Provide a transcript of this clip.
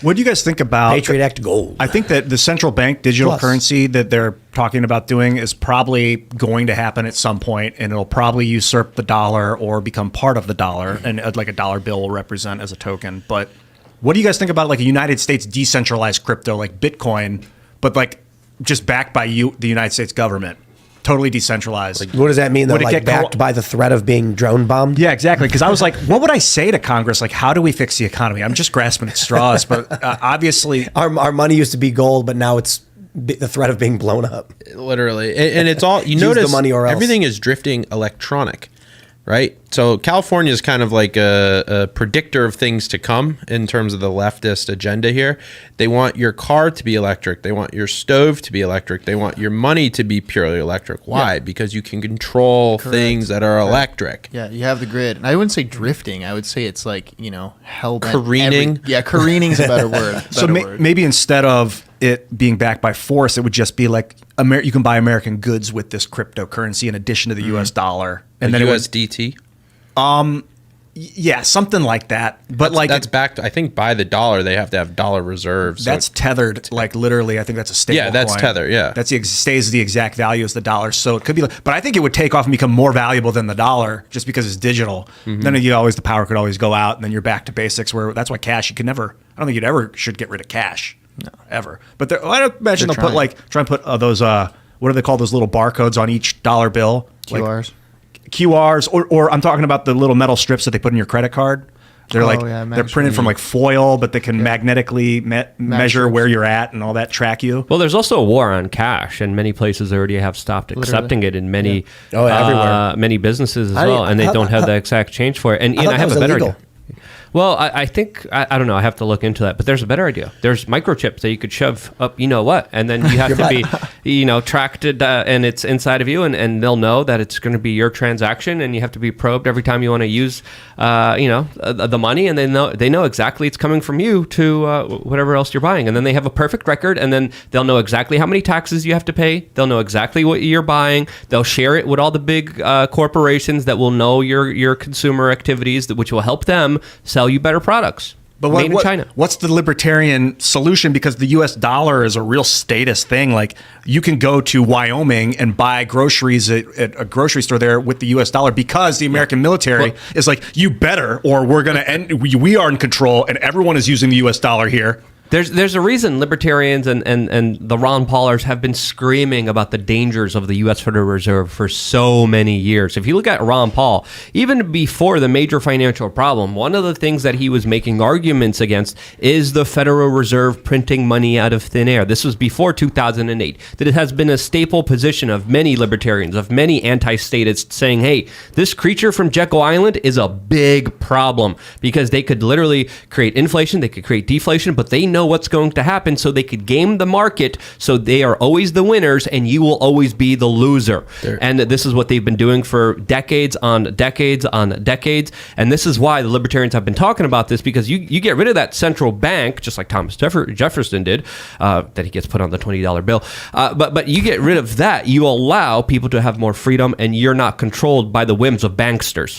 What do you guys think about Patriot Act gold? I think that the central bank digital currency that they're talking about doing is probably going to happen at some point, and it'll probably usurp the dollar or become part of the dollar, and like a dollar bill will represent as a token. But what do you guys think about like a United States decentralized crypto like Bitcoin, but like just backed by the United States government? Totally decentralized. Like, what does that mean though? Like backed by the threat of being drone bombed? Yeah, exactly. Because I was like, what would I say to Congress? Like, how do we fix the economy? I'm just grasping at straws. But obviously, our money used to be gold, but now it's the threat of being blown up. Literally, and it's all you notice. The money or else. Everything is drifting electronic, right? So California is kind of like a predictor of things to come in terms of the leftist agenda here. They want your car to be electric. They want your stove to be electric. They want your money to be purely electric. Why? Yeah. Because you can control things that are electric. Yeah, you have the grid. And I wouldn't say drifting. I would say it's like, hell bent. Careening. Careening is a better word. Maybe instead of it being backed by force, it would just be like you can buy American goods with this cryptocurrency in addition to the U.S. dollar. And then USDT? Yeah, something like that. But that's backed, I think, by the dollar. They have to have dollar reserves. That's tethered, like literally. I think that's a stable. Yeah, that's coin. tether. Yeah, stays the exact value as the dollar. So it could be, but I think it would take off and become more valuable than the dollar just because it's digital. Mm-hmm. Then the power could always go out, and then you're back to basics. Where that's why cash, you can never. I don't think you'd ever should get rid of cash. No, ever. But I imagine they'll try and put those what do they call those little barcodes on each dollar bill? QRs. QRs, or I'm talking about the little metal strips that they put in your credit card. They're they're printed from like foil, but they can magnetically measure where you're at and all that, track you. Well, there's also a war on cash, and many places already have stopped accepting it in many everywhere. Many businesses as well, and they don't have the exact change for it. And I have a better idea. Well, I think, I don't know, I have to look into that, but there's a better idea. There's microchips that you could shove up, and then you have to be, tracked and it's inside of you, and they'll know that it's going to be your transaction, and you have to be probed every time you want to use, the money, and they know exactly it's coming from you to whatever else you're buying, and then they have a perfect record, and then they'll know exactly how many taxes you have to pay. They'll know exactly what you're buying. They'll share it with all the big corporations that will know your consumer activities, which will help them sell you better products. But made in China. What's the libertarian solution? Because the U.S. dollar is a real status thing. Like you can go to Wyoming and buy groceries at a grocery store there with the U.S. dollar because the American military is like, you better, or we're going to end. We are in control, and everyone is using the U.S. dollar here. There's a reason libertarians and the Ron Paulers have been screaming about the dangers of the U.S. Federal Reserve for so many years. If you look at Ron Paul, even before the major financial problem, one of the things that he was making arguments against is the Federal Reserve printing money out of thin air. This was before 2008. That it has been a staple position of many libertarians, of many anti-statists, saying, hey, this creature from Jekyll Island is a big problem because they could literally create inflation, they could create deflation, but they know what's going to happen, so they could game the market, so they are always the winners and you will always be the loser. And this is what they've been doing for decades on decades on decades, and this is why the libertarians have been talking about this, because you get rid of that central bank, just like Thomas Jefferson did, that he gets put on the $20 bill, but you get rid of that, you allow people to have more freedom, and you're not controlled by the whims of banksters.